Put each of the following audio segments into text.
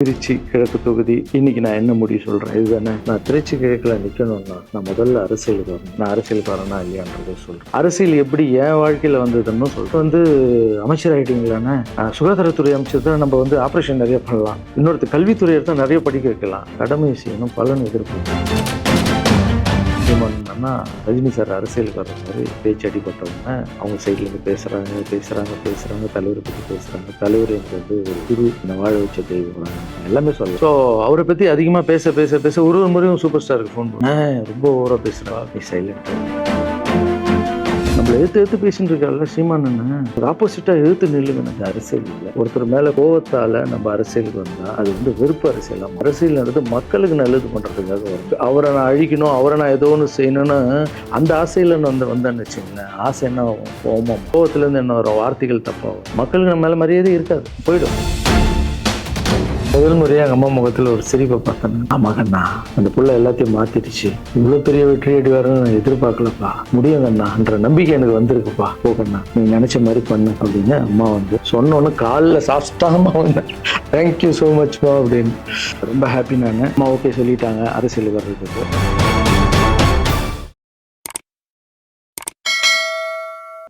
திருச்சி கிழக்கு தொகுதி. இன்னைக்கு நான் என்ன முடிவு சொல்றேன் இதுதானே. நான் திருச்சி கிழக்குல நிக்கணும்னா நான் முதல்ல அரசியலுக்கு வரணும். நான் அரசியலுக்கு வரேன்னா இல்லையான்றதை சொல்றேன். அரசியல் எப்படி என் வாழ்க்கையில வந்ததுன்னு சொல்றேன். அமைச்சர் ஆயிட்டீங்களானே, சுகாதாரத்துறை அமைச்சர் தான் நம்ம ஆபரேஷன் நிறைய பண்ணலாம். இன்னொருத்த கல்வித்துறை எடுத்தா நிறைய படிக்க வைக்கலாம். கடமை செய்யணும், பலன் எதிர்பார்க்கணும். ரஜினி சார் அரசியலுக்கு வர்ற மாதிரி பேச்சு அடிபட்டவங்க அவங்க சைட்ல இருந்து பேசுறாங்க தலைவரை பத்தி பேசுறாங்க. தலைவர் எனக்கு ஒரு குரு, இந்த வாழ வச்ச தெய்வம் எல்லாமே சொல்ல. ஸோ அவரை பத்தி அதிகமா பேச ஒரு முறையும் சூப்பர் ஸ்டாருக்கு ஃபோன் பண்ண ரொம்ப ஓவரா பேசுறா, நீ சைலண்ட். நம்மள எடுத்து பேசிட்டு இருக்கால சீமான், ஒரு ஆப்போசிட்டா எடுத்து நில்லுங்க. அரசியல் இல்லை, ஒருத்தர் மேல கோவத்தால நம்ம அரசியலுக்கு வந்தா அது வெறுப்பு அரசியல். அரசியல் மக்களுக்கு நல்லது பண்றதுக்காக வருது. அவரை நான் அழிக்கணும், அவரை நான் ஏதோ ஒன்று செய்யணும்னு அந்த ஆசையில வந்தேன்னு வச்சுங்களேன். ஆசை என்ன ஆகும், கோவத்துல இருந்து என்ன வரும், வார்த்தைகள் தப்பாகும். மக்களுக்கு நம்ம மேல மரியாதை இருக்காது, போயிடும். முதல் முறையாக எங்கள் அம்மா முகத்தில் ஒரு சிரிப்பை பார்த்தேன். ஆமாங்கண்ணா, அந்த புள்ள எல்லாத்தையும் மாத்திடுச்சு, இவ்வளோ பெரிய வெற்றி அடி வரணும்னு எதிர்பார்க்கலப்பா, முடியுங்கண்ணான்ற நம்பிக்கை எனக்கு வந்திருக்குப்பா, போகண்ணா நீ நினைச்ச மாதிரி பண்ணு அப்படின்னு அம்மா சொன்னோன்னு காலில் சாப்பிட்டாமா வந்தேன். தேங்க்யூ ஸோ மச்மா அப்படின்னு ரொம்ப ஹாப்பி. நான் அம்மா ஓகே சொல்லிட்டாங்க அரசியல் வர்றதுக்கு.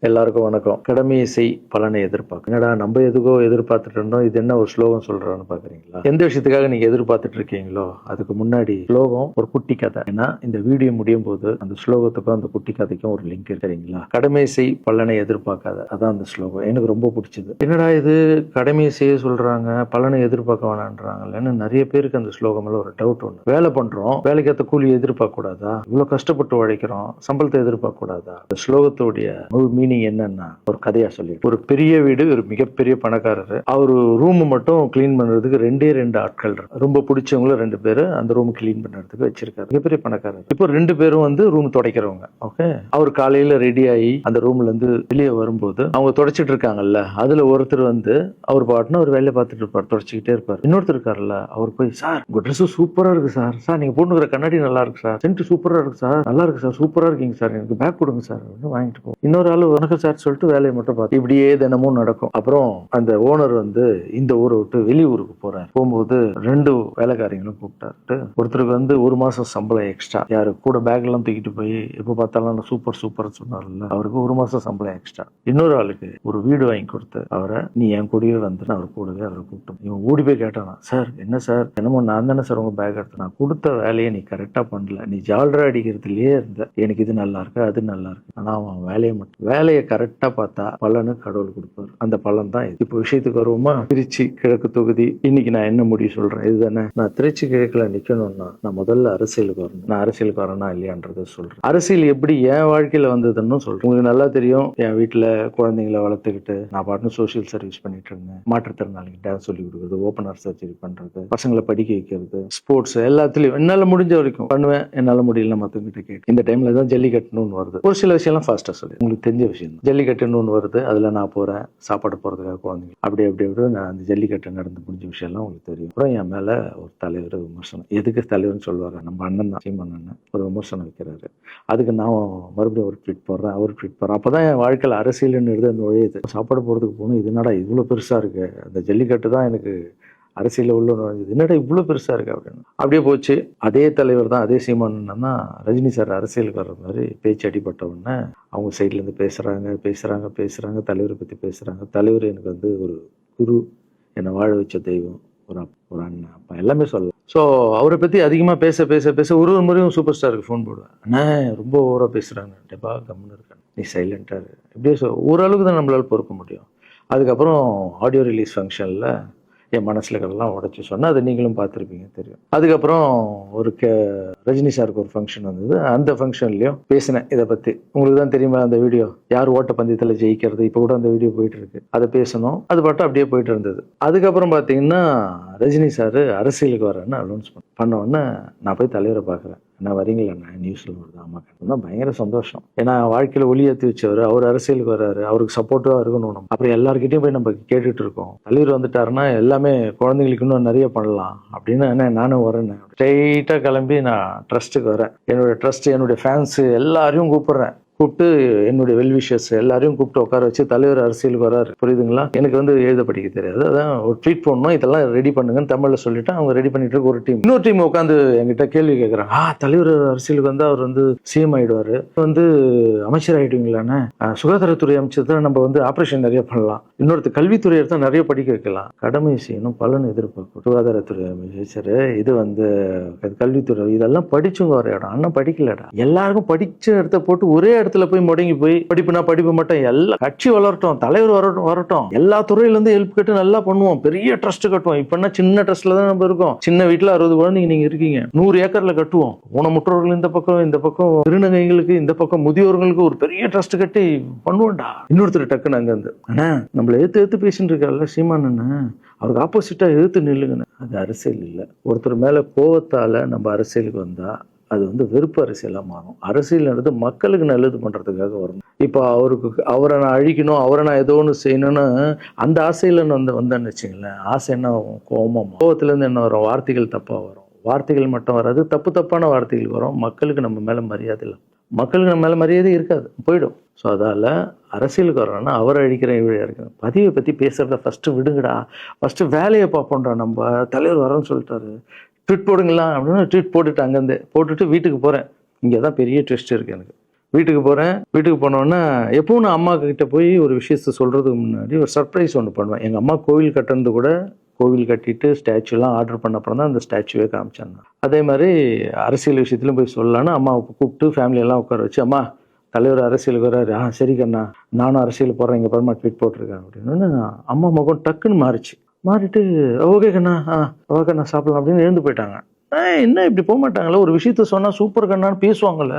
எல்லாருக்கும் வணக்கம். கடமையை செய், பலனை எதிர்பார்க்க. என்னடா நம்ம எதுக்கோ எதிர்பார்த்துட்டு இருந்தோம், இது என்ன ஒரு ஸ்லோகம் சொல்றான்னு பாக்குறீங்களா? எந்த விஷயத்துக்காக நீங்க எதிர்பார்த்துட்டு இருக்கீங்களோ அதுக்கு முன்னாடி ஸ்லோகம் ஒரு குட்டி கதை. ஏன்னா இந்த வீடியோ முடியும் போது அந்த ஸ்லோகத்துக்கும் அந்த குட்டி கதைக்கும் ஒரு லிங்க் இருக்கிறீங்களா? கடமை செய், பலனை எதிர்பார்க்காத, அதான் அந்த ஸ்லோகம். எனக்கு ரொம்ப பிடிச்சது. என்னடா இது கடமையை செய்ய சொல்றாங்க, பலனை எதிர்பார்க்க வேணான்றாங்கன்னு நிறைய பேருக்கு அந்த ஸ்லோகம் ஒரு டவுட் ஒண்ணு. வேலை பண்றோம், வேலைக்கேற்ற கூலி எதிர்பார்க்க கூடாதா? இவ்வளவு கஷ்டப்பட்டு உழைக்கிறோம், சம்பளத்தை எதிர்பார்க்க கூடாதா? அந்த ஸ்லோகத்துடைய முழு மீனிங் என்னன்னா ஒரு கதையா சொல்லி, ஒரு பெரிய வீடு, ஒரு மிகப்பெரிய பணக்காரர். அவரு ரூம் மட்டும் கிளீன் பண்றதுக்கு ரெண்டு ஆட்கள், ரொம்ப பிடிச்சவங்களும் 2 பேரு அந்த ரூம் கிளீன் பண்றதுக்கு வச்சிருக்காரு. மிகப்பெரிய பணக்காரர். இப்போ 2 பேரும் ரூம் துடைக்கிறவங்க. ஓகே, அவர் காலையில ரெடி ஆகி அந்த ரூம்ல இருந்து வெளியே வரும்போது அவங்க துடைச்சிட்டு இருக்காங்கல்ல, அதுல ஒருத்தர் அவர் பாட்டுன்னு ஒரு வேலையை பார்த்துட்டு இருப்பார், துடைச்சிக்கிட்டே இருப்பார். இன்னொருத்தர் இருக்காருல்ல, அவர் போய், சார் உங்க ட்ரெஸ் சூப்பரா இருக்கு சார், சார் நீங்க போட்டுக்கிற கண்ணாடி நல்லா இருக்கு சார், சென்ட் சூப்பரா இருக்கு சார், நல்லா இருக்கு சார், சூப்பரா இருக்கீங்க சார், எனக்கு பேக் கொடுங்க சார் வாங்கிட்டு போ. இன்னொரு ஆளு வணக்கம் சார் சொல்லிட்டு வேலையை மட்டும் பார்த்து இப்படியே தினமும் நடக்கும். அப்புறம் அந்த ஓனர் இந்த ஊரை விட்டு வெளியூருக்கு போறாரு. போகும்போது 2 வேலைக்காரங்களும் கூப்பிட்டாரு. ஒருத்தருக்கு 1 மாசம் சம்பளம் எக்ஸ்ட்ரா, யாரு கூட பேக் எல்லாம் தூக்கிட்டு போய் எப்ப பார்த்தாலும் சூப்பர் சூப்பர் சொன்னார்ல, அவருக்கு 1 மாசம் சம்பளம் எக்ஸ்ட்ரா. இன்னொரு ஆளுக்கு ஒரு வீடு வாங்கி கொடுத்து அவரை, நீ என் கூடவே அவர் கூடவே அவரை கூப்பிட்டு இவன் ஓடி போய் கேட்டானா, சார் என்ன சார், என்னமோ நான் தானே சார் உங்க பேக் எடுத்து, நான் கொடுத்த வேலையை நீ கரெக்டா பண்ணல, நீ ஜால்ரா அடிக்கிறதுலயே இருந்த, எனக்கு இது நல்லா இருக்கு அது நல்லா இருக்கு, ஆனா அவன் வேலையை கரெக்டா பார்த்தா பலனு கடவுள் கொடுப்பாரு. அந்த பலன் தான் இது. இப்போ விஷயத்துக்கு வருவோமா? திருச்சி கிழக்கு தொகுதி. இன்னைக்கு நான் என்ன முடிவு சொல்றேன் இதுதானே. நான் திருச்சி கிழக்குல நிக்கணும்னா நான் முதல்ல அரசியலுக்கு வரணும். நான் அரசியலுக்கு வரேன்னா இல்லையான்றதை சொல்றேன். அரசியல் எப்படி என் வாழ்க்கையில வந்ததுன்னு சொல்றேன். உங்களுக்கு நல்லா தெரியும், என் வீட்டுல குழந்தைங்களை வளர்த்துக்கிட்டு நான் பாட்டு சோசியல் சர்வீஸ் பண்ணிட்டு இருந்தேன். மாற்றுத்திறனாளிக்கு டான்ஸ் சொல்லி கொடுக்குறது, ஓபனர் சர்ஜரி பண்றது, பசங்களை படிக்க வைக்கிறது, ஸ்போர்ட்ஸ் எல்லாத்துலயும் என்னால முடிஞ்ச வரைக்கும் பண்ணுவேன். என்னால முடியல மத்தவங்கிட்ட கேட்டு. இந்த டைம்ல தான் ஜல்லிக்கட்டுன்னு வருது. ஒரு சில விஷயம்லாம் ஃபாஸ்டா சொல்லி உங்களுக்கு தெரிஞ்ச விஷயம். ஜல்லிக்கட்டுன்னு வருது, அதுல நான் போறேன் சாப்பாடு போறதுக்காக குழந்தைங்க அப்படி நான் அந்த ஜல்லிக்கட்டு நடந்து முடிஞ்ச விஷயம் எல்லாம் உங்களுக்கு தெரியும். அப்புறம் என் மேல ஒரு தலைவர் விமர்சனம், எதுக்கு தலைவர்னு சொல்லுவாரு, நம்ம அண்ணன் தான், சீமான் அண்ணன் ஒரு விமர்சனம் வைக்கிறாரு. அதுக்கு நான் மறுபடியும் ஒரு ட்வீட் போடுறேன், அவர் ட்வீட் போடுறேன். அப்பதான் என் வாழ்க்கையில் அரசியல்னு அந்த நுழையுது. சாப்பாடு போறதுக்கு போகணும், இது என்னடா இவ்வளவு பெருசா இருக்கு, அந்த ஜல்லிக்கட்டு தான் எனக்கு அரசியல உள்ள நுழைஞ்சது, என்னடா இவ்வளவு பெருசா இருக்கு அப்படின்னு. அப்படியே போச்சு. அதே தலைவர் தான், அதே சீமான் தான் ரஜினி சார் அரசியலுக்கு வர்ற மாதிரி பேச்சு அடிபட்ட உடனே அவங்க சைட்ல இருந்து பேசுறாங்க தலைவரை பத்தி பேசுறாங்க. தலைவர் எனக்கு ஒரு குரு, என்னை வாழ வச்ச தெய்வம், ஒரு அண்ணன், அப்பா எல்லாமே சொல்லலாம். ஸோ அவரை பத்தி அதிகமா பேச ஒரு முறையும் சூப்பர் ஸ்டாருக்கு ஃபோன் போடுவேன். அண்ணா ரொம்ப ஓவரா பேசுறாங்க, டெபா கம்முன்னு இருக்காங்க, நீ சைலண்டா இரு. இப்படியே ஓரளவுக்கு தான் நம்மளால பொறுக்க முடியும். அதுக்கப்புறம் ஆடியோ ரிலீஸ் ஃபங்க்ஷன்ல என் மனசுல இருக்கிறதெல்லாம் உடச்சி சொன்னா, அதை நீங்களும் பார்த்துருப்பீங்க, தெரியும். அதுக்கப்புறம் ஒரு ரஜினி சாருக்கு ஒரு ஃபங்க்ஷன் வந்தது. அந்த ஃபங்க்ஷன்லயும் பேசினேன் இதை பத்தி. உங்களுக்கு தான் தெரியுமா அந்த வீடியோ, யார் ஓட்ட பந்தயத்துல ஜெயிக்கிறது, இப்ப கூட அந்த வீடியோ போயிட்டு இருக்கு. அதை பேசணும், அது பாட்டு அப்படியே போயிட்டு இருந்தது. அதுக்கப்புறம் பாத்தீங்கன்னா ரஜினி சாரு அரசியலுக்கு வரேன்னு அனௌன்ஸ் பண்ண உடனே நான் போய் தலைவரை பாக்குறேன். நான் வரீங்களா நியூஸ்ல வருது, ஆமா கட்டணும், பயங்கர சந்தோஷம். ஏன்னா வாழ்க்கையில ஒளி ஏற்றி வச்சவர், அவர் அரசியலுக்கு வர்றாரு, அவருக்கு சப்போர்ட்டிவா இருக்கணும். அப்புறம் எல்லாருக்கிட்டையும் போய் நம்ம கேட்டுட்டு இருக்கோம், தலைவர் வந்துட்டாருன்னா எல்லாமே குழந்தைங்களுக்கு இன்னும் நிறைய பண்ணலாம் அப்படின்னு நானும் வரேன். ஸ்ட்ரெயிட்டா கிளம்பி நான் ட்ரஸ்ட்டுக்கு வரேன். என்னோட ட்ரஸ்ட், என்னுடைய ஃபேன்ஸ் எல்லாரையும் கூப்பிடுறேன். கூப்பிட்டு என்னுடைய வெல்விஷர்ஸ் எல்லாரையும் கூப்பிட்டு உட்கார வச்சு தலைவர் அரசியலுக்கு வராரு, புரியுதுங்களா? எனக்கு வந்து எழுத படிக்க தெரியாது, அதான் ஒரு ட்வீட் பண்ணணும், இதெல்லாம் ரெடி பண்ணுங்கன்னு தமிழ்ல சொல்லிட்டு அவங்க ரெடி பண்ணிட்டு இருக்க ஒரு டீம். இன்னொரு டீம் உட்காந்து என்கிட்ட கேள்வி கேட்கறாங்க. தலைவர் அரசியலுக்கு வந்து அவர் வந்து சிஎம் ஆயிடுவாரு, வந்து அமைச்சர் ஆயிடுவீங்களான்னு, சுகாதாரத்துறை அமைச்சர் தான் நம்ம வந்து ஆபரேஷன் நிறைய பண்ணலாம், இன்னொருத்தர் கல்வித்துறை எடுத்தா நிறைய படிக்க வைக்கலாம், கடமை செய்யணும் பலன் எதிர்பார்க்கும் சுகாதாரத்துறை அமைச்சர், இது வந்து கல்வித்துறை, இதெல்லாம் படிச்சுங்க ஒரு இடம். அண்ணன் படிக்கலடா, எல்லாருக்கும் படிச்ச இடத்த போட்டு ஒரே இடத்துல போய் முடங்கி போய் படிப்புனா படிப்பு மட்டும், எல்லா கட்சி வளரட்டும், தலைவர் வரட்டும், எல்லா துறையில இருந்து ஹெல்ப் கேட்டு நல்லா பண்ணுவோம், பெரிய ட்ரஸ்ட் கட்டுவோம். இப்ப சின்ன ட்ரஸ்ட்ல தான் நம்ம இருக்கோம், சின்ன வீட்டுல 60 குழந்தைங்க நீங்க இருக்கீங்க, 100 ஏக்கர்ல கட்டுவோம், ஊனமுற்றோர்கள் இந்த பக்கம் திருநங்கைகளுக்கு, இந்த பக்கம் முதியோர்களுக்கு ஒரு பெரிய ட்ரஸ்ட் கட்டி பண்ணுவோம்டா. இன்னொருத்தர் டக்குன்னு அங்க இருந்து, ஆனா நம்மள ஏத்து பேசிட்டு இருக்காருல்ல சீமான் அண்ணன், அவருக்கு ஆப்போசிட்டா எதிர்த்து நில்லுங்கன்னு. அது அரசியல் இல்ல. ஒருத்தர் மேல கோவத்தால நம்ம அரசியலுக்கு வந்தா அது வந்து வெறுப்பு அரசியலா மாறும். அரசியல்ன்றது மக்களுக்கு நல்லது பண்றதுக்காக வரணும். இப்போ அவரை நான் அழிக்கணும், அவரை நான் ஏதோ ஒன்று செய்யணும்னு அந்த ஆசையில வந்தேன்னு வச்சுங்களேன், ஆசை என்ன ஆகும்? கோவத்துல இருந்து என்ன வரும்? வார்த்தைகள் தப்பா வரும். வார்த்தைகள் மட்டும் வராது, தப்பான வார்த்தைகள் வரும். மக்களுக்கு நம்ம மேல மரியாதை இல்லை, மக்களுக்கு நம்ம மேல மரியாதை இருக்காது, போயிடும். ஸோ அதால அரசியலுக்கு வரோன்னா அவரை அழிக்கிற வழியா இருக்கு. பதிவை பத்தி பேசுறத ஃபர்ஸ்ட் விடுங்கடா, ஃபர்ஸ்ட் வேலையை பார்ப்போம்டா. நம்ம தலைவர் வரேன்னு சொல்லிட்டாரு, ட்வீட் போடுங்களா அப்படின்னு ட்வீட் போட்டுட்டு அங்கேருந்து போட்டுட்டு வீட்டுக்கு போகிறேன். இங்கே தான் பெரிய ட்விஸ்ட் இருக்குது எனக்கு. வீட்டுக்கு போகிறேன். வீட்டுக்கு போனோன்னா எப்பவும் நான் அம்மா கிட்ட போய் ஒரு விஷயத்த சொல்கிறதுக்கு முன்னாடி ஒரு சர்ப்ரைஸ் ஒன்று பண்ணுவேன். எங்கள் அம்மா கோவில் கட்டுறது கூட, கோவில் கட்டிட்டு ஸ்டாச்சுலாம் ஆர்டர் பண்ண அப்புறம் தான் அந்த ஸ்டாச்சுவே காமிச்சாங்க. அதே மாதிரி அரசியல் விஷயத்துலையும் போய் சொல்லலான்னு அம்மாவை கூப்பிட்டு ஃபேமிலியெல்லாம் உட்கார வச்சு, அம்மா தலைவர் அரசியலுக்கு வர்றாரு, சரி கண்ணா நானும் அரசியல் போடுறேன், இங்கே பரமா ட்வீட் போட்டிருக்கேன் அப்படின்னு அம்மா முகம் டக்குன்னு மாறிட்டு ஓகே கண்ணா ஓகே கண்ணா சாப்பிடலாம் அப்படின்னு எழுந்து போயிட்டாங்க. என்ன இப்படி போக மாட்டாங்களே, ஒரு விஷயத்த சொன்னா சூப்பர் கண்ணான்னு பேசுவாங்கல்ல,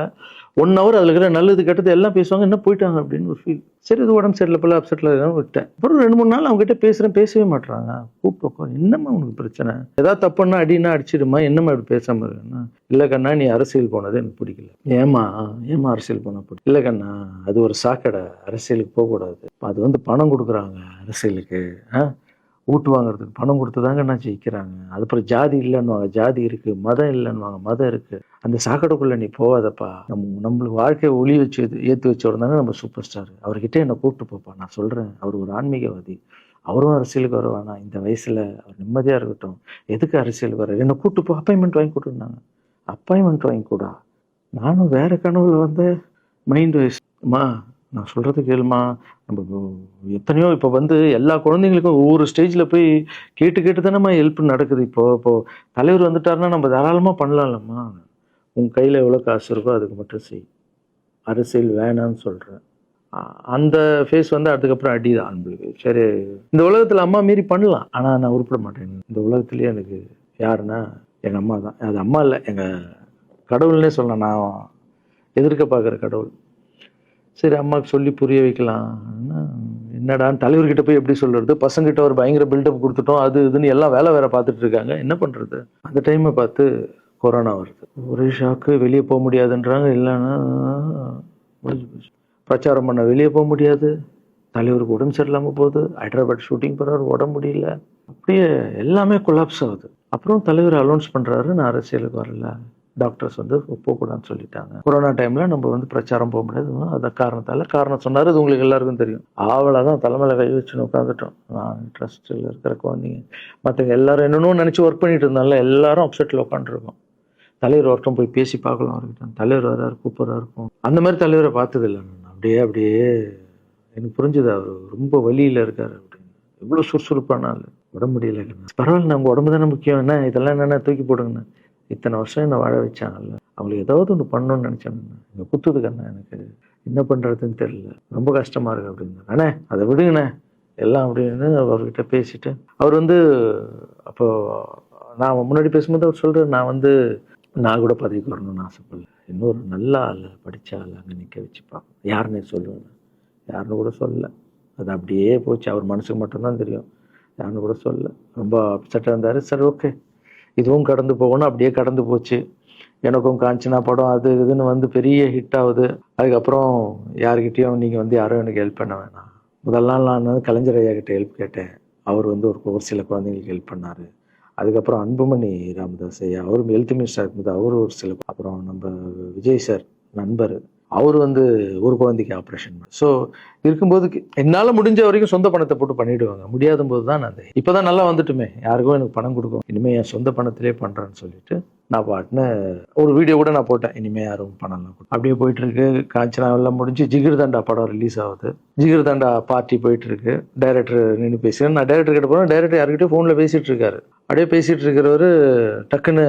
1 hour அதுல இருக்கிற நல்லது கெட்டது எல்லாம் பேசுவாங்க, என்ன போயிட்டாங்க அப்படின்னு ஒரு ஃபீல். சரி இது உடம்பு சரியில்லை போல, அப்செட்ல விட்டேன். அப்புறம் 2-3 நாள் அவங்க கிட்ட பேசவே மாட்டாங்க. கூப்பிட்டு என்னம்மா உனக்கு பிரச்சனை, ஏதாவது தப்புன்னா அடினா அடிச்சிடுமா, என்னம்மா இப்படி பேசாம இருக்குன்னா, இல்ல கண்ணா நீ அரசியல் போனது எனக்கு பிடிக்கல. ஏமா அரசியல் போன பிடிக்கல? இல்ல கண்ணா அது ஒரு சாக்கடை, அரசியலுக்கு போகக்கூடாது, அது வந்து பணம் கொடுக்குறாங்க அரசியலுக்கு, ஓட்டு வாங்குறதுக்கு பணம் கொடுத்துதாங்க நான் ஜெயிக்கிறாங்க, அதுக்கப்புறம் ஜாதி இல்லைன்னுவாங்க, ஜாதி இருக்கு, மதம் இல்லைன்னுவாங்க, மதம் இருக்கு, அந்த சாக்கடைக்குள்ள நீ போவாதப்பா, நம்மளுக்கு வாழ்க்கையை ஒளி வச்சு ஏற்றி வச்ச உடனே நம்ம சூப்பர் ஸ்டார், அவர்கிட்ட என்னை கூப்பிட்டு போப்பா, நான் சொல்றேன் அவர் ஒரு ஆன்மீகவாதி, அவரும் அரசியலுக்கு வருவானா, இந்த வயசுல அவர் நிம்மதியா இருக்கட்டும், எதுக்கு அரசியலுக்கு வர, என்னை கூப்பிட்டு போ, அப்பாயின்மெண்ட் வாங்கி கொடுத்துருந்தாங்க. அப்பாயின்மெண்ட் வாங்கி கூடா, நானும் வேற கனவுல வந்து மைண்ட் வயசுமா, நான் சொல்றது கேளுமா, நம்ம எத்தனையோ இப்போ வந்து எல்லா குழந்தைங்களுக்கும் ஒவ்வொரு ஸ்டேஜில் போய் கேட்டு தானேம்மா ஹெல்ப் நடக்குது. இப்போ தலைவர் வந்துட்டாருன்னா நம்ம தாராளமாக பண்ணலாம்லம்மா, உன் கையில் எவ்வளோ காசு இருக்கோ அதுக்கு மட்டும் செய், அரசியல் வேணான்னு சொல்கிறேன். அந்த ஃபேஸ் வந்து அதுக்கப்புறம் அடிதான் நம்மளுக்கு. சரி இந்த உலகத்தில் அம்மா மீறி பண்ணலாம், ஆனால் நான் உருப்பிட மாட்டேன். இந்த உலகத்துலேயே எனக்கு யாருன்னா எங்கள் அம்மா தான். அது அம்மா இல்லை, எங்கள் கடவுள்னே சொல்லலாம், நான் எதிர்க்க பார்க்குற கடவுள். சரி அம்மாவுக்கு சொல்லி புரிய வைக்கலாம், என்னடான்னு தலைவர்கிட்ட போய் எப்படி சொல்றது, பசங்கிட்ட ஒரு பயங்கர பில்டப் கொடுத்துட்டோம், அது இதுன்னு எல்லாம் வேற பார்த்துட்டு இருக்காங்க, என்ன பண்றது. அந்த டைமை பார்த்து கொரோனா வருது, ஒரே ஷாக்கு, வெளியே போக முடியாதுன்றாங்க, இல்லைன்னா பிரச்சாரம் பண்ண வெளியே போக முடியாது, தலைவருக்கு உடம்பு சரியில்லாமல் போகுது, ஹைதராபாத் ஷூட்டிங் போறாரு உடம்பு முடியல, அப்படியே எல்லாமே கொலாப்ஸ் ஆகுது. அப்புறம் தலைவர் அலௌன்ஸ் பண்றாரு, நான் அரசியலுக்கு வரல, டாக்டர்ஸ் வந்து போகக்கூடாதுன்னு சொல்லிட்டாங்க, கொரோனா டைம்ல நம்ம வந்து பிரச்சாரம் போக முடியாது, அந்த காரணம் சொன்னாரு, அது உங்களுக்கு எல்லாருக்கும் தெரியும். தான் தலைமையில கை வச்சுன்னு உட்காந்துட்டோம். நான் ட்ரஸ்ட்ல இருக்கிற குழந்தைங்க மற்றவங்க எல்லாரும் என்னென்னோ நினைச்சு ஒர்க் பண்ணிட்டு இருந்தால எல்லாரும் அப்செட்ல உட்காந்துருக்கோம். தலைவர் ஒருத்தம் போய் பேசி பார்க்கலாம் அவர்கிட்ட, தலைவர் வராரு கூப்பிட்றா இருக்கும், அந்த மாதிரி தலைவரை பார்த்தது இல்லை நான். அப்படியே எனக்கு புரிஞ்சுது அவர் ரொம்ப வலியில இருக்காரு அப்படின்னு. எவ்வளவு சுறுசுறுப்பானால உடம்பு முடியல, பரவாயில்ல நம்ம உடம்பு தானே முக்கியம், என்ன இதெல்லாம் என்னென்ன தூக்கி போடுங்கண்ணா, இத்தனை வருஷம் என்னை வாழ வச்சாங்கல்ல, அவங்களுக்கு ஏதாவது ஒன்று பண்ணணும்னு நினைச்சாங்கண்ணா, இங்கே குத்துதுக்கண்ணா, எனக்கு என்ன பண்றதுன்னு தெரியல, ரொம்ப கஷ்டமா இருக்கு அப்படின்னு. அண்ணே அதை விடுங்கண்ணே எல்லாம் அப்படின்னு அவர்கிட்ட பேசிட்டு, அவர் வந்து அப்போ நான் முன்னாடி பேசும்போது அவர் சொல்றாரு, நான் கூட பதவிக்கு வரணும்னு ஆசைப்படல, இன்னொரு நல்ல ஆள் படிச்ச ஆள் அங்கே நிற்க வச்சுப்பாங்க, யாருன்னே சொல்லுவேன், யாருன்னு கூட சொல்லல, அது அப்படியே போச்சு, அவர் மனசுக்கு மட்டும்தான் தெரியும், யாருன்னு கூட சொல்லல, ரொம்ப அப்செட்டாக இருந்தாரு. சரி ஓகே இதுவும் கடந்து போகணும், அப்படியே கடந்து போச்சு. எனக்கும் காஞ்சனா படம் அது இதுன்னு வந்து பெரிய ஹிட் ஆகுது. அதுக்கப்புறம் யாருக்கிட்டையும் நீங்கள் வந்து யாரும் எனக்கு ஹெல்ப் பண்ண வேணாம். முதல் நாள் நான் வந்து கலைஞர் ஐயா கிட்ட ஹெல்ப் கேட்டேன், அவர் வந்து ஒரு சில குழந்தைங்களுக்கு ஹெல்ப் பண்ணார். அதுக்கப்புறம் அன்புமணி ராமதாஸ் ஐயா, அவரும் ஹெல்த் மினிஸ்டர் இருக்கும்போது அவரும் ஒரு சில, அப்புறம் நம்ம விஜய் சார் நண்பர் அவர் வந்து ஒரு குழந்தைக்கு ஆப்ரேஷன். ஸோ இருக்கும்போது என்னால் முடிஞ்ச வரைக்கும் சொந்த பணத்தை போட்டு பண்ணிவிடுவாங்க. முடியாத போது தான் நான் இப்போ தான் நல்லா வந்துட்டுமே, யாருக்கும் எனக்கு பணம் கொடுக்கும், இனிமேல் என் சொந்த பணத்திலே பண்ணுறேன்னு சொல்லிட்டு நான் பாட்டுன்னு ஒரு வீடியோ கூட நான் போட்டேன், இனிமேல் யாரும் பணம்லாம் அப்படியே போயிட்டுருக்கு. காஞ்சனா எல்லாம் முடிஞ்சு ஜிகிர் தண்டா படம் ரிலீஸ் ஆகுது. ஜிகிர் தண்டா பார்ட்டி போயிட்டுருக்கு. டைரக்டர் நின்று பேசுகிறேன். நான் டைரக்டர் கிட்ட போகிறேன். டைரக்டர் யார்கிட்டயும் ஃபோனில் பேசிகிட்டு இருக்காரு. அப்படியே பேசிகிட்டு இருக்கிறவர் டக்குன்னு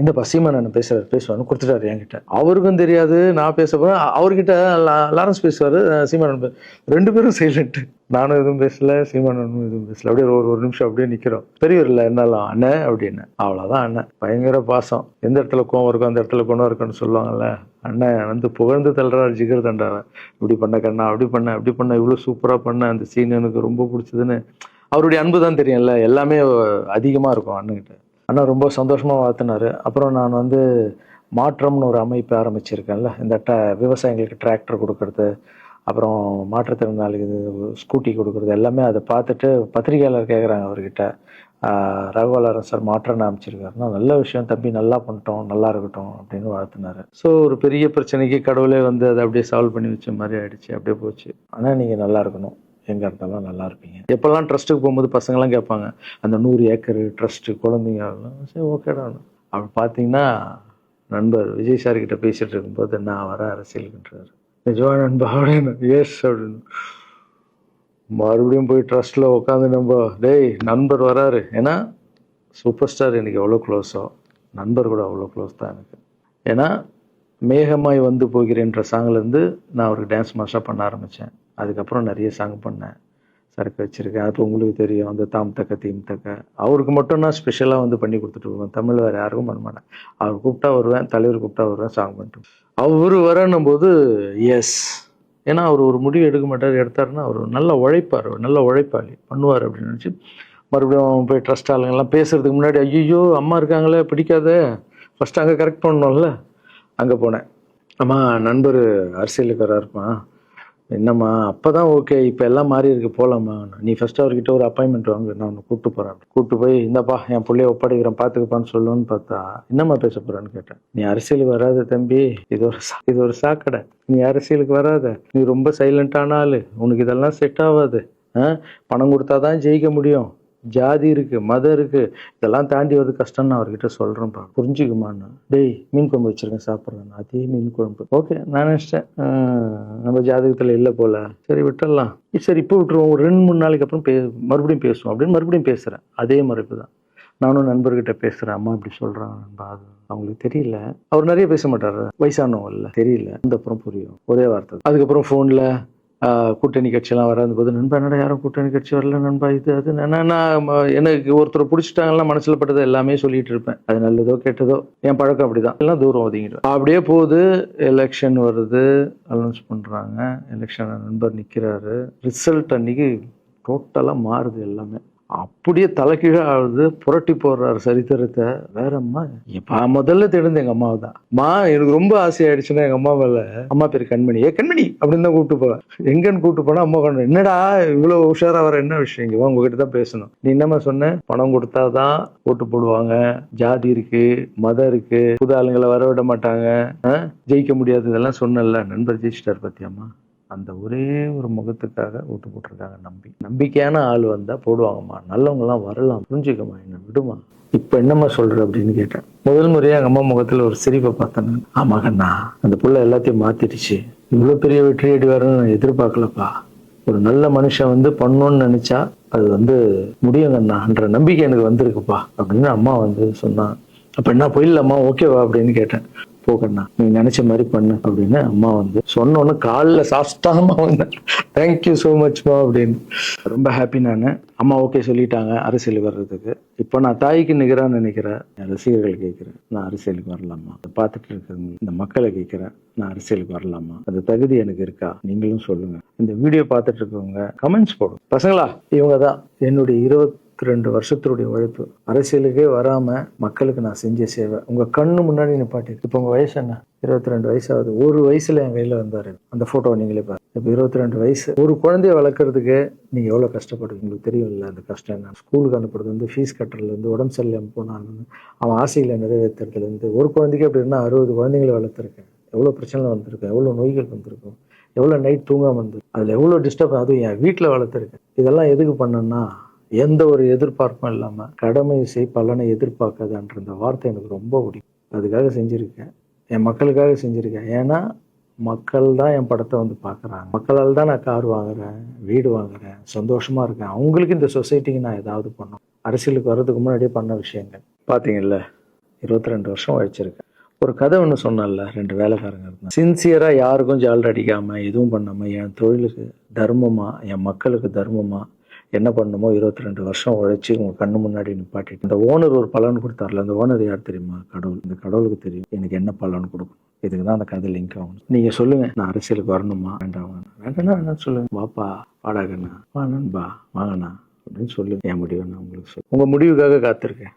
இந்த சீமான் பேசுவார்னு கொடுத்துட்டாரு என்கிட்ட. அவருக்கும் தெரியாது நான் பேச போகிறேன். அவர்கிட்ட லாரன்ஸ் பேசுவார், சீமான் 2 பேரும் சைலண்ட்டு. நானும் எதுவும் பேசல, சீமானும் எதுவும் பேசல. அப்படியே ஒரு நிமிஷம் அப்படியே நிற்கிறோம். பெரியவர் இல்லை என்னாலும் அண்ணன் அப்படின்னு. அவ்வளோதான் அண்ணன். பயங்கர பாசம். எந்த இடத்துல கோவம் இருக்கும் அந்த இடத்துல குணம் இருக்குன்னு சொல்லுவாங்கல்ல. அண்ணன் வந்து புகழ்ந்து தள்ளுறாரு ஜிகர் தண்டாவை. இப்படி பண்ண கண்ணா, அப்படி பண்ண இவ்வளோ சூப்பராக பண்ண, அந்த சீன் எனக்கு ரொம்ப பிடிச்சதுன்னு. அவருடைய அன்பு தான் தெரியும்ல, எல்லாமே அதிகமாக இருக்கும் அண்ணன்கிட்ட. அண்ணா ரொம்ப சந்தோஷமாக வாழ்த்தினார். அப்புறம் நான் வந்து மாற்றம்னு ஒரு அமைப்பு ஆரம்பிச்சிருக்கேன்ல, இந்த விவசாயிகளுக்கு டிராக்டர் கொடுக்கறது, அப்புறம் மாற்றுத்திறனாளிக்கு ஸ்கூட்டி கொடுக்குறது எல்லாமே. அதை பார்த்துட்டு பத்திரிகையாளர் கேட்குறாங்க அவர்கிட்ட, ரகுவலாரன் சார் மாற்றம்னு அமைச்சிருக்காருன்னா, நல்ல விஷயம் தம்பி, நல்லா பண்ணிட்டோம், நல்லா இருக்கட்டும் அப்படின்னு வாழ்த்தினார். ஸோ ஒரு பெரிய பிரச்சனைக்கு கடவுளே வந்து அதை அப்படியே சால்வ் பண்ணி வச்ச மாதிரி ஆயிடுச்சு. அப்படியே போச்சு. ஆனால் நீங்கள் நல்லா இருக்கணும், எங்கே இருந்தாலும் நல்லா இருப்பீங்க. எப்போல்லாம் ட்ரஸ்ட்டுக்கு போகும்போது பசங்களாம் கேட்பாங்க, அந்த 100 ஏக்கர் ட்ரஸ்ட்டு குழந்தைங்க. சரி ஓகேடா. அப்படி பார்த்தீங்கன்னா நண்பர் விஜய் சார் கிட்ட பேசிட்டு இருக்கும்போது நான் வர அரசியலுக்குன்றாரு. நிஜமா நண்பா அப்படின்னு. எஸ் அப்படின்னு. மறுபடியும் போய் ட்ரஸ்ட்டில் உட்காந்து நம்ம டேய் நண்பர் வராரு. ஏன்னா சூப்பர் ஸ்டார் எனக்கு எவ்வளோ க்ளோஸோ, நண்பர் கூட அவ்வளோ க்ளோஸ் தான் எனக்கு. ஏன்னா மேகமாய் வந்து போகிறேன்ற சாங்லேருந்து நான் அவருக்கு டான்ஸ் மாஸ்டராக பண்ண ஆரம்பித்தேன். அதுக்கப்புறம் நிறைய சாங் பண்ணேன், சரக்கு வச்சுருக்கேன். அது உங்களுக்கு தெரியும், அந்த தாம் தக்க தீம் தக்க. அவருக்கு மட்டும் நான் ஸ்பெஷலாக வந்து பண்ணி கொடுத்துட்டு வருவேன். தமிழ் வேறு யாருக்கும் பண்ண மாட்டேன். அவர் கூப்பிட்டா வருவேன், தலைவர் கூப்பிட்டா வருவேன், சாங் பண்ணிட்டு. அவர் வரணும் போது எஸ், ஏன்னா அவர் ஒரு முடிவு எடுக்க மாட்டார். எடுத்தாருன்னா அவர் நல்ல உழைப்பார், நல்ல உழைப்பாளி, பண்ணுவார் அப்படின்னு நினச்சி மறுபடியும் போய் ட்ரஸ்ட் ஆளுங்கெல்லாம் பேசுறதுக்கு முன்னாடி, ஐயோ அம்மா இருக்காங்களே பிடிக்காத, ஃபஸ்ட்டு அங்கே கரெக்ட் பண்ணணும்ல. அங்கே போனேன். அம்மா நண்பர் அரசியலுக்கு வராருமா. என்னம்மா அப்போ தான் ஓகே, இப்போ எல்லாம் மாறி இருக்கு, போகலாமா. நீ ஃபஸ்ட்டு அவர்கிட்ட ஒரு அப்பாயின்மெண்ட் வாங்க, நான் உன்னை கூப்பிட்டு போகிறேன். கூப்பிட்டு போய் இந்தப்பா என் பிள்ளைய ஒப்படைக்கிறேன், பார்த்துக்கப்பான்னு சொல்லுன்னு பார்த்தா, என்னம்மா பேச போகிறான்னு கேட்டேன். நீ அரசியலுக்கு வராத தம்பி, இது ஒரு சாக்கடை, நீ அரசியலுக்கு வராத, நீ ரொம்ப சைலண்டான ஆள், உனக்கு இதெல்லாம் செட் ஆகாது. பணம் கொடுத்தா தான் ஜெயிக்க முடியும், ஜாதி இருக்கு, மதம் இருக்கு, இதெல்லாம் தாண்டி வருது கஷ்டம்னு அவர்கிட்ட சொல்றேன்ப்பா, புரிஞ்சுக்குமான்னு. டேய் மீன் குழம்பு வச்சிருக்கேன் சாப்பிட்றேன். அதே மீன் குழம்பு ஓகே. நான் நினைச்சிட்டேன் நம்ம ஜாதகத்துல இல்லை போல, சரி விட்டுடலாம். சரி இப்போ விட்டுருவோம், ஒரு 2-3 நாளைக்கு அப்புறம் மறுபடியும் பேசுவோம் அப்படின்னு மறுபடியும் பேசுறேன். அதே மறுப்பு தான். நானும் நண்பர்கிட்ட பேசுறேன். அம்மா இப்படி சொல்றாங்க நண்பா, அது அவங்களுக்கு தெரியல. அவர் நிறைய பேச மாட்டாரு, வயசானவங்க இல்லை, தெரியல. அப்புறம் புரியும், ஒரே வார்த்தை. அதுக்கப்புறம் ஃபோன்ல கூட்டணி கட்சியெல்லாம் வராது போது, நண்பா என்னடா யாரும் கூட்டணி கட்சி வரல நண்பா, இது அது. நான் எனக்கு ஒருத்தர் பிடிச்சிட்டாங்கலாம், மனசுல பட்டது எல்லாமே சொல்லிட்டு இருப்பேன். அது நல்லதோ கெட்டதோ, என் பழக்கம் அப்படிதான், எல்லாம் தூரம் ஒதுங்கிடும். அப்படியே போகுது. எலெக்ஷன் வருது, அனௌன்ஸ் பண்றாங்க. எலெக்ஷன் நண்பர் நிக்கிறாரு. ரிசல்ட் அன்னைக்கு டோட்டலா மாறுது எல்லாமே. அப்படியே தலைகீழ ஆகுது, புரட்டி போடுறாரு சரித்திரத்தை. வேற அம்மா முதல்ல தெரிந்து எங்க அம்மாவை தான். எனக்கு ரொம்ப ஆசையாயிடுச்சுன்னா எங்க அம்மா மேல. அம்மா பேரு கண்மணி. கண்மணி அப்படின்னு தான் கூப்பிட்டு போவேன். எங்கன்னு கூப்பிட்டு போனா அம்மா கண்ணு, என்னடா இவ்வளவு உஷாரா வர, என்ன விஷயம், இங்க உங்ககிட்ட தான் பேசணும். நீ என்னம்மா சொன்ன, பணம் கொடுத்தாதான் ஓட்டு போடுவாங்க, ஜாதி இருக்கு, மதம் இருக்கு, புது ஆளுங்களை வர விட மாட்டாங்க, ஜெயிக்க முடியாது, இதெல்லாம் சொன்னல. நண்பர் ஜெயிச்சிட்டார் பத்தியம்மா. அந்த ஒரே ஒரு முகத்துக்காக ஓட்டு போட்டிருக்காங்க. நம்பிக்கையான ஆள் வந்தா போடுவாங்கம்மா, நல்லவங்க எல்லாம் வரலாம், புரிஞ்சுக்கம்மா, என்ன விடுமா. இப்ப என்னம்மா சொல்ற அப்படின்னு கேட்டேன். முதல் முறையா எங்க அம்மா முகத்துல ஒரு சிரிப்பை பார்த்தேன். ஆமா கண்ணா, அந்த புள்ள எல்லாத்தையும் மாத்திடுச்சு, இவ்வளவு பெரிய வெற்றி அடி வரணும்னு நான் எதிர்பார்க்கலப்பா. ஒரு நல்ல மனுஷன் வந்து பண்ணணும்னு நினைச்சா அது வந்து முடியும் கண்ணான்ற நம்பிக்கை எனக்கு வந்திருக்குப்பா அப்படின்னு அம்மா வந்து சொன்னா. அப்ப என்ன போயிடலாமா, ஓகேவா அப்படின்னு கேட்டேன். போகண்ணா, நீ நினைச்ச மாதிரி பண்ணு அப்படின்னு அம்மா வந்து சொன்னோன்னு காலில் சாஸ்டாமா வந்தேன். தேங்க்யூ ஸோ மச்மா அப்படின்னு. ரொம்ப ஹாப்பி நான். அம்மா ஓகே சொல்லிட்டாங்க அரசியலுக்கு வர்றதுக்கு. இப்போ நான் தாய்க்கு நிகரான்னு நினைக்கிறேன். ரசிகர்கள் கேட்கிறேன், நான் அரசியலுக்கு வரலாமா. பார்த்துட்டு இருக்க இந்த மக்களை கேட்கிறேன், நான் அரசியலுக்கு வரலாமா, அந்த தகுதி எனக்கு இருக்கா, நீங்களும் சொல்லுங்க. இந்த வீடியோ பார்த்துட்டு இருக்கவங்க கமெண்ட்ஸ் போடும். பசங்களா, இவங்க தான் என்னுடைய 22 வருஷத்தினுடைய உழைப்பு. அரசியலுக்கே வராம மக்களுக்கு நான் செஞ்ச சேவை உங்க கண்ணு முன்னாடி நிப்பாட்டி. இப்ப உங்க வயசு என்ன? 22 வயசாகுது. ஒரு வயசுல என் கையில வந்தாரு. அந்த போட்டோ நீங்களே பாரு. இப்ப 22 வயசு. ஒரு குழந்தைய வளர்க்கறதுக்கு நீங்க எவ்வளவு கஷ்டப்படுவீங்க, உங்களுக்கு தெரியும்ல அந்த கஷ்டம் என்ன. ஸ்கூலுக்கு அனுப்புறது வந்து, ஃபீஸ் கட்டுறதுல இருந்து, உடம்பு சரியில்லாம போனாலும் அவன் ஆசைகளை நிறைவேற்றுறதுல இருந்து, ஒரு குழந்தைக்கு அப்படி இருந்தா 60 குழந்தைங்களை வளர்த்துருக்கேன். எவ்வளோ பிரச்சனை வந்திருக்கும், எவ்வளோ நோய்கள் வந்திருக்கும், எவ்வளோ நைட் தூங்காமல் வந்திருக்கும், அதில் எவ்வளோ டிஸ்டர்ப், அதுவும் என் வீட்டில் வளர்த்துருக்கேன். இதெல்லாம் எதுக்கு பண்ணேன்னா, எந்த ஒரு எதிர்பார்ப்பும் இல்லாமல் கடமை செய் பலனை எதிர்பார்க்காதன்ற இந்த வார்த்தை எனக்கு ரொம்ப பிடிக்கும். அதுக்காக செஞ்சுருக்கேன், என் மக்களுக்காக செஞ்சுருக்கேன். ஏன்னா மக்கள் தான் என் படத்தை வந்து பார்க்குறாங்க. மக்களால் தான் நான் கார் வாங்குறேன், வீடு வாங்குறேன், சந்தோஷமாக இருக்கேன். அவங்களுக்கு இந்த சொசைட்டிக்கு நான் ஏதாவது பண்ணணும். அரசியலுக்கு வர்றதுக்கு முன்னாடியே பண்ண விஷயங்கள் பார்த்தீங்கல்ல. 22 வருஷம் உழைச்சிருக்கேன். ஒரு கதை ஒன்று சொன்னேன்ல, 2 வேலைக்காரங்க இருந்தாங்க. சின்சியராக யாருக்கும் ஜாலர் அடிக்காமல் எதுவும் பண்ணாமல் என் தொழிலுக்கு தர்மமாக, என் மக்களுக்கு தர்மமாக என்ன பண்ணணுமோ 22 வருஷம் உழைச்சி உங்கள் கண்ணு முன்னாடி நிப்பாட்டிட்டு, இந்த ஓனர் ஒரு பலன் கொடுத்தாருல, அந்த ஓனர் யார் தெரியுமா? கடவுள். இந்த கடவுளுக்கு தெரியும் எனக்கு என்ன பலன் கொடுக்கணும். இதுக்கு தான் அந்த கதை லிங்க் ஆகும். நீங்கள் சொல்லுங்கள், நான் அரசியலுக்கு வரணுமா வேண்டாம்? வேண்டாம்னா என்ன சொல்லுங்க, வாப்பா வாடாகண்ணா, வா நண்பா வாங்கண்ணா அப்படின்னு சொல்லுங்க. என் முடிவை நான் உங்களுக்கு சொல்லுங்கள். உங்கள் முடிவுக்காக காத்திருக்கேன்.